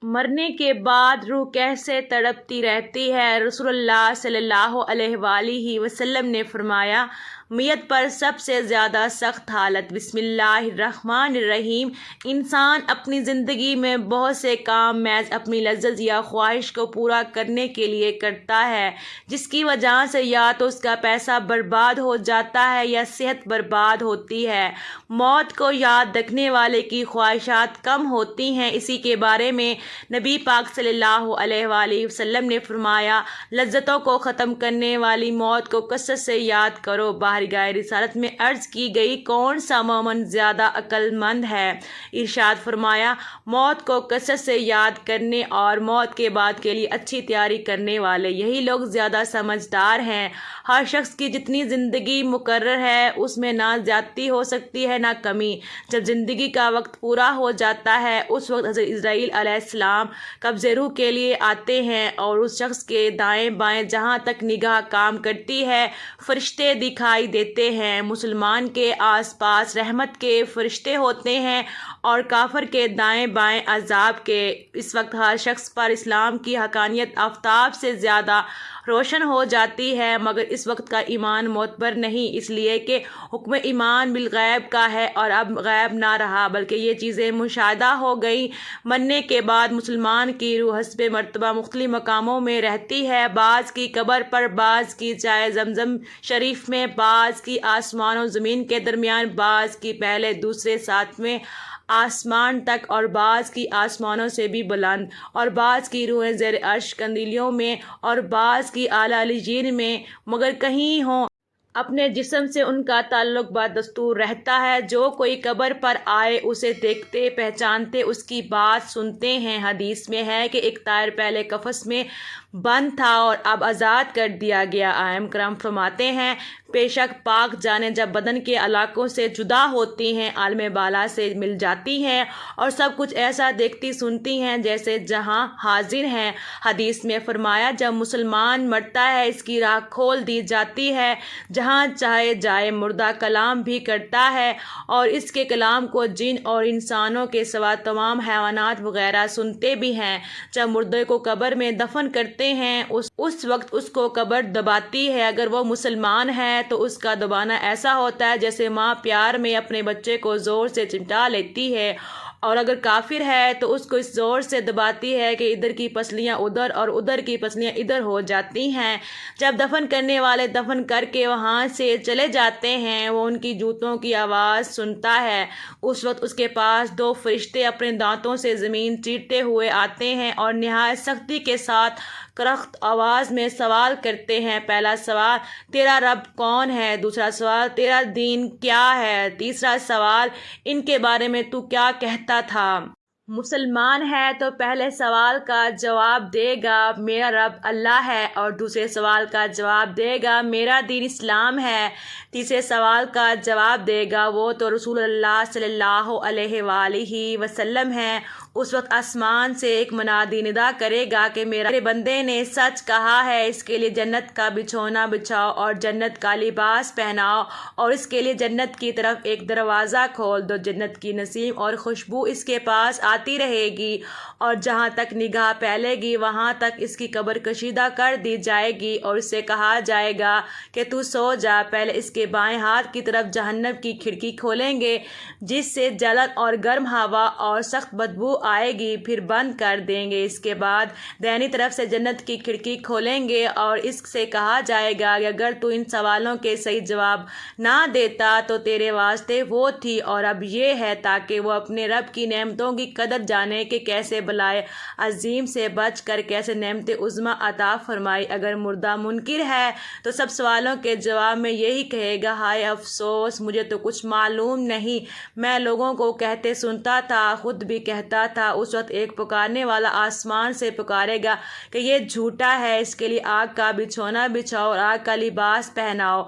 مرنے کے بعد روح کیسے تڑپتی رہتی ہے۔ رسول اللہ صلی اللہ علیہ وآلہ وسلم نے فرمایا، میت پر سب سے زیادہ سخت حالت۔ بسم اللہ الرحمن الرحیم۔ انسان اپنی زندگی میں بہت سے کام محض اپنی لذت یا خواہش کو پورا کرنے کے لیے کرتا ہے، جس کی وجہ سے یا تو اس کا پیسہ برباد ہو جاتا ہے یا صحت برباد ہوتی ہے۔ موت کو یاد رکھنے والے کی خواہشات کم ہوتی ہیں۔ اسی کے بارے میں نبی پاک صلی اللہ علیہ وآلہ وسلم نے فرمایا، لذتوں کو ختم کرنے والی موت کو کثرت سے یاد کرو۔ بارگاہ رسالت میں عرض کی گئی، کون سا مومن زیادہ عقل مند ہے؟ ارشاد فرمایا، موت کو کثرت سے یاد کرنے اور موت کے بعد کے لیے اچھی تیاری کرنے والے، یہی لوگ زیادہ سمجھدار ہیں۔ ہر شخص کی جتنی زندگی مقرر ہے اس میں نہ زیادتی ہو سکتی ہے نہ کمی۔ جب زندگی کا وقت پورا ہو جاتا ہے اس وقت حضرت اسرائیل علیہ السلام قبض روح کے لیے آتے ہیں اور اس شخص کے دائیں بائیں جہاں تک نگاہ کام کرتی ہے فرشتے دکھائی دیتے ہیں۔ مسلمان کے آس پاس رحمت کے فرشتے ہوتے ہیں اور کافر کے دائیں بائیں عذاب کے۔ اس وقت ہر شخص پر اسلام کی حقانیت آفتاب سے زیادہ روشن ہو جاتی ہے، مگر اس وقت کا ایمان معتبر نہیں، اس لیے کہ حکم ایمان بالغیب کا ہے اور اب غیب نہ رہا بلکہ یہ چیزیں مشاہدہ ہو گئیں۔ مرنے کے بعد مسلمان کی روح حسب مرتبہ مختلف مقاموں میں رہتی ہے، بعض کی قبر پر، بعض کی چائے زمزم شریف میں، بعض کی آسمان و زمین کے درمیان، بعض کی پہلے دوسرے ساتویں آسمان تک اور بعض کی آسمانوں سے بھی بلند، اور بعض کی روحیں زیر عرش کندیلیوں میں اور بعض کی اعلیٰ علیین میں، مگر کہیں ہوں اپنے جسم سے ان کا تعلق بدستور رہتا ہے۔ جو کوئی قبر پر آئے اسے دیکھتے پہچانتے اس کی بات سنتے ہیں۔ حدیث میں ہے کہ ایک طائر پہلے قفس میں بند تھا اور اب آزاد کر دیا گیا۔ ائمہ کرام فرماتے ہیں، بے شک پاک جانیں جب بدن کے علاقوں سے جدا ہوتی ہیں، عالم بالا سے مل جاتی ہیں اور سب کچھ ایسا دیکھتی سنتی ہیں جیسے جہاں حاضر ہیں۔ حدیث میں فرمایا، جب مسلمان مرتا ہے اس کی راہ کھول دی جاتی ہے، جہاں چاہے جائے مردہ کلام بھی کرتا ہے اور اس کے کلام کو جن اور انسانوں کے سوا تمام حیوانات وغیرہ سنتے بھی ہیں۔ جب مردے کو قبر میں دفن کرتے ہیں اس وقت اس کو قبر دباتی ہے۔ اگر وہ مسلمان ہے تو اس کا دبانا ایسا ہوتا ہے جیسے ماں پیار میں اپنے بچے کو زور سے چمٹا لیتی ہے، اور اگر کافر ہے تو اس کو اس زور سے دباتی ہے کہ ادھر کی پسلیاں ادھر اور ادھر کی پسلیاں ادھر ہو جاتی ہیں۔ جب دفن کرنے والے دفن کر کے وہاں سے چلے جاتے ہیں وہ ان کی جوتوں کی آواز سنتا ہے۔ اس وقت اس کے پاس دو فرشتے اپنے دانتوں سے زمین چیرتے ہوئے آتے ہیں اور نہایت سختی کے ساتھ کرخت آواز میں سوال کرتے ہیں۔ پہلا سوال، تیرا رب کون ہے؟ دوسرا سوال، تیرا دین کیا ہے؟ تیسرا سوال، ان کے بارے میں تو کیا کہتا تھا؟ مسلمان ہے تو پہلے سوال کا جواب دے گا، میرا رب اللہ ہے، اور دوسرے سوال کا جواب دے گا، میرا دین اسلام ہے۔ تیسرے سوال کا جواب دے گا، وہ تو رسول اللہ صلی اللہ علیہ وآلہ وسلم ہے۔ اس وقت آسمان سے ایک منادی ندا کرے گا کہ میرے بندے نے سچ کہا ہے، اس کے لیے جنت کا بچھونا بچھاؤ اور جنت کا لباس پہناؤ اور اس کے لیے جنت کی طرف ایک دروازہ کھول دو، جنت کی نسیم اور خوشبو اس کے پاس آتی رہے گی اور جہاں تک نگاہ پھیلے گی وہاں تک اس کی قبر کشیدہ کر دی جائے گی اور اس سے کہا جائے گا کہ تو سو جا۔ پہلے اس کے بائیں ہاتھ کی طرف جہنم کی کھڑکی کھولیں گے جس سے جلن اور گرم ہوا اور سخت بدبو آئے گی، پھر بند کر دیں گے۔ اس کے بعد دائنی طرف سے جنت کی کھڑکی کھولیں گے اور اس سے کہا جائے گا کہ اگر تو ان سوالوں کے صحیح جواب نہ دیتا تو تیرے واسطے وہ تھی اور اب یہ ہے، تاکہ وہ اپنے رب کی نعمتوں کی قدر جانے کہ کیسے بلائے عظیم سے بچ کر کیسے نعمت عظمیٰ عطا فرمائی۔ اگر مردہ منکر ہے تو سب سوالوں کے جواب میں یہی کہے گا، ہائے افسوس، مجھے تو کچھ معلوم نہیں، میں لوگوں کو کہتے سنتا تھا، خود بھی کہتا تھا۔ اس وقت ایک پکارنے والا آسمان سے پکارے گا کہ یہ جھوٹا ہے، اس کے لیے آگ کا بچھونا بچھاؤ اور آگ کا لباس پہناؤ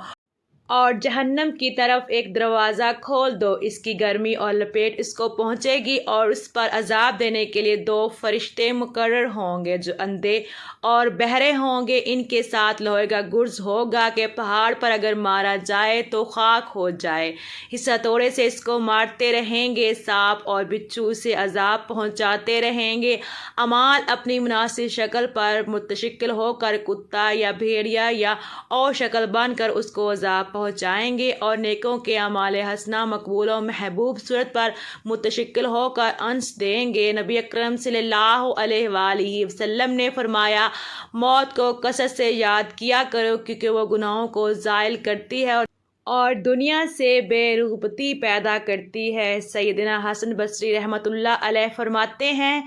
اور جہنم کی طرف ایک دروازہ کھول دو، اس کی گرمی اور لپیٹ اس کو پہنچے گی اور اس پر عذاب دینے کے لیے 2 فرشتے مقرر ہوں گے جو اندھے اور بہرے ہوں گے۔ ان کے ساتھ لوہے کا گرز ہوگا کہ پہاڑ پر اگر مارا جائے تو خاک ہو جائے۔ اس ہتھوڑے سے اس کو مارتے رہیں گے، سانپ اور بچھو اسے عذاب پہنچاتے رہیں گے۔ اعمال اپنی مناسب شکل پر متشکل ہو کر کتا یا بھیڑیا یا اور شکل بن کر اس کو عذاب پہنچائیں گے، اور نیکوں کے اعمال حسنہ مقبول و محبوب صورت پر متشکل ہو کر انس دیں گے۔ نبی اکرم صلی اللہ علیہ وآلہ وسلم نے فرمایا، موت کو کثرت سے یاد کیا کرو کیونکہ وہ گناہوں کو زائل کرتی ہے اور دنیا سے بے رغبتی پیدا کرتی ہے۔ سیدنا حسن بصری رحمۃ اللہ علیہ فرماتے ہیں،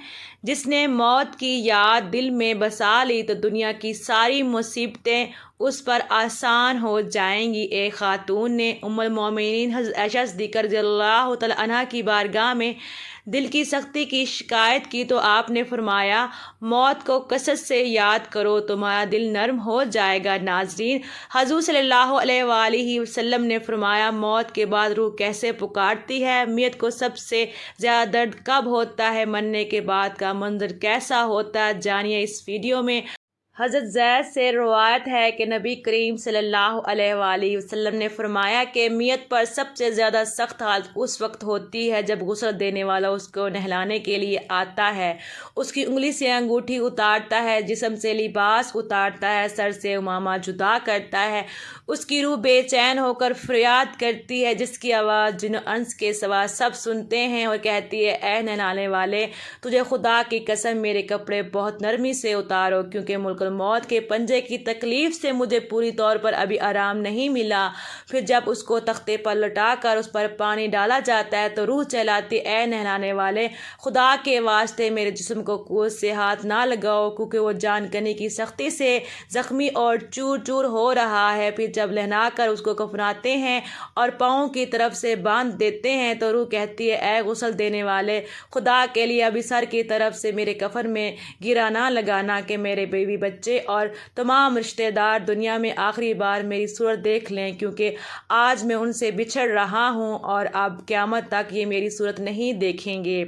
جس نے موت کی یاد دل میں بسا لی تو دنیا کی ساری مصیبتیں اس پر آسان ہو جائیں گی۔ ایک خاتون نے ام المومنین حضرت عائشہ صدیقہ رضی اللہ تعالی عنہا کی بارگاہ میں دل کی سختی کی شکایت کی تو آپ نے فرمایا، موت کو کثرت سے یاد کرو، تمہارا دل نرم ہو جائے گا۔ ناظرین، حضور صلی اللہ علیہ وآلہ وسلم نے فرمایا، موت کے بعد روح کیسے پکارتی ہے؟ میت کو سب سے زیادہ درد کب ہوتا ہے؟ مرنے کے بعد کا منظر کیسا ہوتا ہے؟ جانیے اس ویڈیو میں۔ حضرت زید سے روایت ہے کہ نبی کریم صلی اللہ علیہ وآلہ وسلم نے فرمایا کہ میت پر سب سے زیادہ سخت حالت اس وقت ہوتی ہے جب غسل دینے والا اس کو نہلانے کے لیے آتا ہے، اس کی انگلی سے انگوٹھی اتارتا ہے، جسم سے لباس اتارتا ہے، سر سے عمامہ جدا کرتا ہے، اس کی روح بے چین ہو کر فریاد کرتی ہے جس کی آواز جن و انس کے سوا سب سنتے ہیں، اور کہتی ہے، اے نہلانے والے، تجھے خدا کی قسم میرے کپڑے بہت نرمی سے اتارو کیونکہ ملک موت کے پنجے کی تکلیف سے مجھے پوری طور پر ابھی آرام نہیں ملا۔ پھر جب اس کو تختے پر لٹا کر اس پر پانی ڈالا جاتا ہے تو روح چلاتی، اے نہلانے والے، خدا کے واسطے میرے جسم کو قوت سے ہاتھ نہ لگاؤ کیونکہ وہ جان کنی کی سختی سے زخمی اور چور چور ہو رہا ہے۔ پھر جب لہنا کر اس کو کفناتے ہیں اور پاؤں کی طرف سے باندھ دیتے ہیں تو روح کہتی ہے، اے غسل دینے والے، خدا کے لیے ابھی سر کی طرف سے میرے کفن میں گرا نہ لگانا کہ میرے بیوی بچے اور تمام رشتہ دار دنیا میں آخری بار میری صورت دیکھ لیں، کیونکہ آج میں ان سے بچھڑ رہا ہوں اور اب قیامت تک یہ میری صورت نہیں دیکھیں گے۔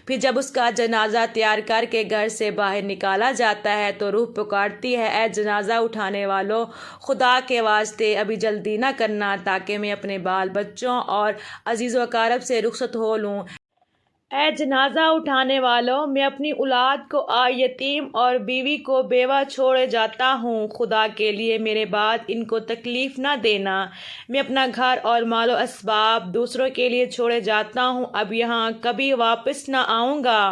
پھر جب اس کا جنازہ تیار کر کے گھر سے باہر نکالا جاتا ہے تو روح پکارتی ہے، اے جنازہ اٹھانے والوں، خدا کے واسطے ابھی جلدی نہ کرنا تاکہ میں اپنے بال بچوں اور عزیز و اقارب سے رخصت ہو لوں۔ اے جنازہ اٹھانے والوں، میں اپنی اولاد کو یتیم اور بیوی کو بیوہ چھوڑے جاتا ہوں، خدا کے لیے میرے بعد ان کو تکلیف نہ دینا۔ میں اپنا گھر اور مال و اسباب دوسروں کے لیے چھوڑے جاتا ہوں، اب یہاں کبھی واپس نہ آؤں گا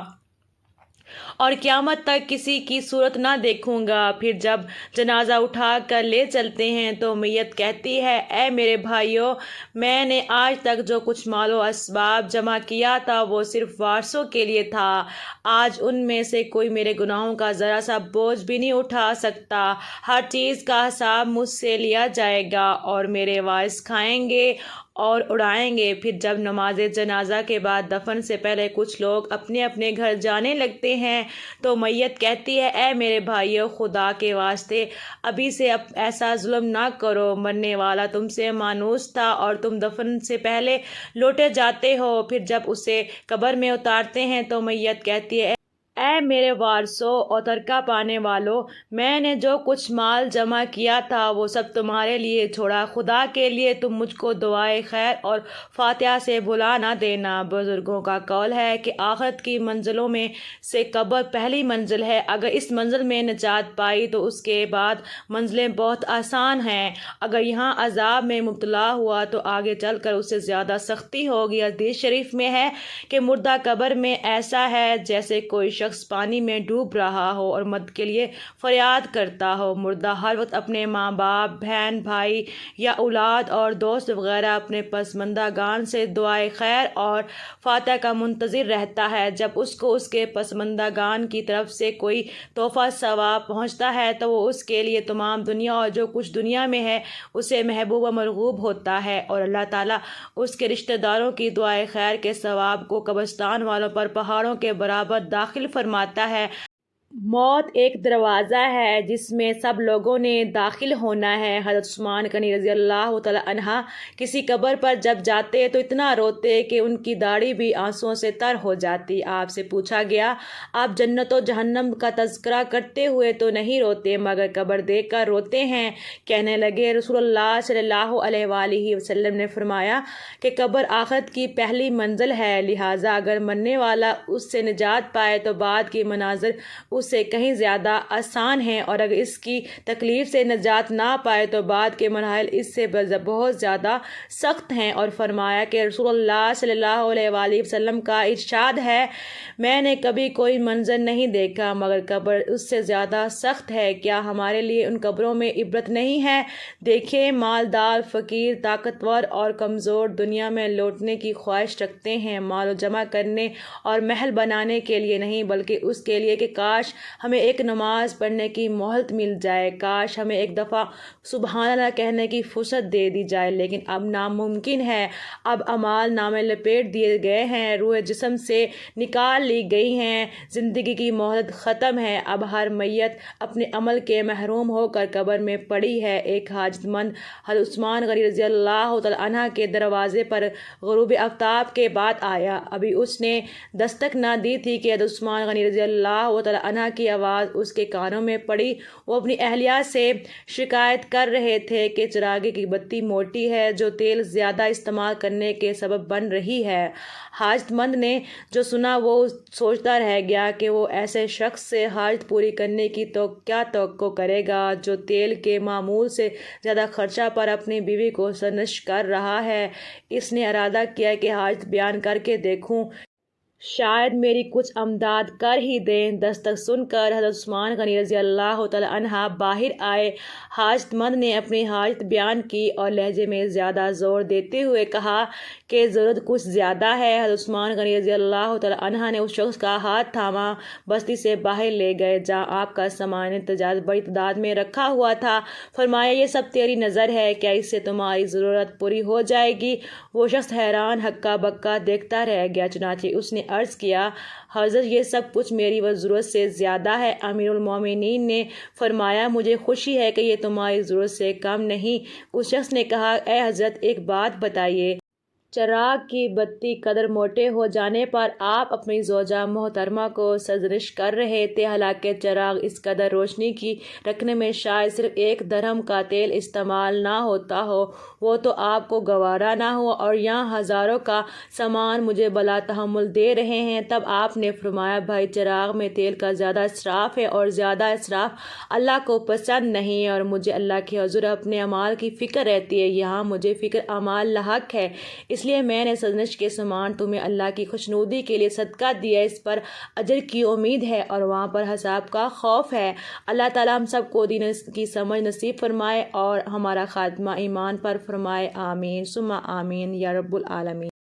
اور قیامت تک کسی کی صورت نہ دیکھوں گا۔ پھر جب جنازہ اٹھا کر لے چلتے ہیں تو میت کہتی ہے، اے میرے بھائیوں، میں نے آج تک جو کچھ مال و اسباب جمع کیا تھا وہ صرف وارثوں کے لیے تھا، آج ان میں سے کوئی میرے گناہوں کا ذرا سا بوجھ بھی نہیں اٹھا سکتا، ہر چیز کا حساب مجھ سے لیا جائے گا اور میرے وارث کھائیں گے اور اڑائیں گے۔ پھر جب نماز جنازہ کے بعد دفن سے پہلے کچھ لوگ اپنے اپنے گھر جانے لگتے ہیں تو میت کہتی ہے، اے میرے بھائیو، خدا کے واسطے ابھی سے ایسا ظلم نہ کرو، مرنے والا تم سے مانوس تھا اور تم دفن سے پہلے لوٹے جاتے ہو۔ پھر جب اسے قبر میں اتارتے ہیں تو میت کہتی ہے، اے میرے وارثوں اور ترکہ پانے والوں، میں نے جو کچھ مال جمع کیا تھا وہ سب تمہارے لیے چھوڑا، خدا کے لیے تم مجھ کو دعائے خیر اور فاتحہ سے بھلا نہ دینا۔ بزرگوں کا قول ہے کہ آخرت کی منزلوں میں سے قبر پہلی منزل ہے، اگر اس منزل میں نجات پائی تو اس کے بعد منزلیں بہت آسان ہیں، اگر یہاں عذاب میں مبتلا ہوا تو آگے چل کر اس سے زیادہ سختی ہوگی۔ حدیث شریف میں ہے کہ مردہ قبر میں ایسا ہے جیسے کوئی شخص پانی میں ڈوب رہا ہو اور مدد کے لیے فریاد کرتا ہو، مردہ ہر وقت اپنے ماں باپ، بہن بھائی یا اولاد اور دوست وغیرہ اپنے پسماندگان سے دعائے خیر اور فاتحہ کا منتظر رہتا ہے، جب اس کو اس کے پسماندگان کی طرف سے کوئی تحفہ ثواب پہنچتا ہے تو وہ اس کے لیے تمام دنیا اور جو کچھ دنیا میں ہے اسے محبوب و مرغوب ہوتا ہے، اور اللہ تعالیٰ اس کے رشتہ داروں کی دعائے خیر کے ثواب کو قبرستان والوں پر پہاڑوں کے برابر داخل فرماتا ہے۔ موت ایک دروازہ ہے جس میں سب لوگوں نے داخل ہونا ہے۔ حضرت عثمان غنی رضی اللہ تعالی عنہ کسی قبر پر جب جاتے تو اتنا روتے کہ ان کی داڑھی بھی آنسوؤں سے تر ہو جاتی۔ آپ سے پوچھا گیا، آپ جنت و جہنم کا تذکرہ کرتے ہوئے تو نہیں روتے مگر قبر دیکھ کر روتے ہیں؟ کہنے لگے، رسول اللہ صلی اللہ علیہ وآلہ وسلم نے فرمایا کہ قبر آخرت کی پہلی منزل ہے، لہٰذا اگر مرنے والا اس سے نجات پائے تو بعد کے مناظر اس سے کہیں زیادہ آسان ہیں، اور اگر اس کی تکلیف سے نجات نہ پائے تو بعد کے مراحل اس سے بہت زیادہ سخت ہیں۔ اور فرمایا کہ رسول اللہ صلی اللہ علیہ وآلہ وسلم کا ارشاد ہے، میں نے کبھی کوئی منظر نہیں دیکھا مگر قبر اس سے زیادہ سخت ہے، کیا ہمارے لیے ان قبروں میں عبرت نہیں ہے؟ دیکھیں، مالدار، فقیر، طاقتور اور کمزور دنیا میں لوٹنے کی خواہش رکھتے ہیں، مال جمع کرنے اور محل بنانے کے لیے نہیں بلکہ اس کے لیے کہ کاش ہمیں ایک نماز پڑھنے کی مہلت مل جائے، کاش ہمیں ایک دفعہ سبحان اللہ کہنے کی فرصت دے دی جائے، لیکن اب ناممکن ہے۔ اب اعمال نامے لپیٹ دیے گئے ہیں، روح جسم سے نکال لی گئی ہیں، زندگی کی مہلت ختم ہے، اب ہر میت اپنے عمل کے محروم ہو کر قبر میں پڑی ہے۔ ایک حاجت مند حضرت عثمان غنی رضی اللہ تعالی عنہ کے دروازے پر غروب آفتاب کے بعد آیا، ابھی اس نے دستک نہ دی تھی کہ حضرت عثمان غنی رضی اللہ تعالی عنہ کی آواز اس کے کانوں میں پڑی۔ وہ اپنی اہلیہ سے شکایت کر رہے تھے کہ چراغے کی بتی موٹی ہے جو تیل زیادہ استعمال کرنے کے سبب بن رہی ہے۔ حاجت مند نے جو سنا وہ سوچتا رہ گیا کہ وہ ایسے شخص سے حاجت پوری کرنے کی تو کیا توقع کرے گا جو تیل کے معمول سے زیادہ خرچہ پر اپنی بیوی کو سرزنش کر رہا ہے۔ اس نے ارادہ کیا کہ حاجت بیان کر کے دیکھوں، شاید میری کچھ امداد کر ہی دیں۔ دستک سن کر حضرت عثمان غنی رضی اللہ تعالی عنہ باہر آئے۔ حاجت مند نے اپنی حاجت بیان کی اور لہجے میں زیادہ زور دیتے ہوئے کہا کہ ضرورت کچھ زیادہ ہے۔ حضرت عثمان غنی رضی اللہ تعالی عنہ نے اس شخص کا ہاتھ تھاما، بستی سے باہر لے گئے جہاں آپ کا سامان تجارت بڑی تعداد میں رکھا ہوا تھا۔ فرمایا، یہ سب تیری نظر ہے، کیا اس سے تمہاری ضرورت پوری ہو جائے گی؟ وہ شخص حیران ہکا بکا دیکھتا رہ گیا، چنانچہ اس نے عرض کیا، حضرت یہ سب کچھ میری ضرورت سے زیادہ ہے۔ امیر المومنین نے فرمایا، مجھے خوشی ہے کہ یہ تمہاری ضرورت سے کم نہیں۔ اس شخص نے کہا، اے حضرت ایک بات بتائیے، چراغ کی بتی قدر موٹے ہو جانے پر آپ اپنی زوجہ محترمہ کو سرزنش کر رہے تھے، حالانکہ چراغ اس قدر روشنی کی رکھنے میں شاید صرف 1 درہم کا تیل استعمال نہ ہوتا ہو، وہ تو آپ کو گوارا نہ ہوا، اور یہاں ہزاروں کا سامان مجھے بلا تحمل دے رہے ہیں۔ تب آپ نے فرمایا، بھائی، چراغ میں تیل کا زیادہ اسراف ہے اور زیادہ اسراف اللہ کو پسند نہیں ہے، اور مجھے اللہ کے حضور اپنے اعمال کی فکر رہتی ہے، یہاں مجھے فکر اعمال لاحق ہے، اس لیے میں نے سرزنش کے سامان تمہیں اللہ کی خوشنودی کے لیے صدقہ دیا، اس پر اجر کی امید ہے اور وہاں پر حساب کا خوف ہے۔ اللہ تعالی ہم سب کو دین کی سمجھ نصیب فرمائے اور ہمارا خاتمہ ایمان پر فرمائے، آمین ثم آمین یا رب العالمین۔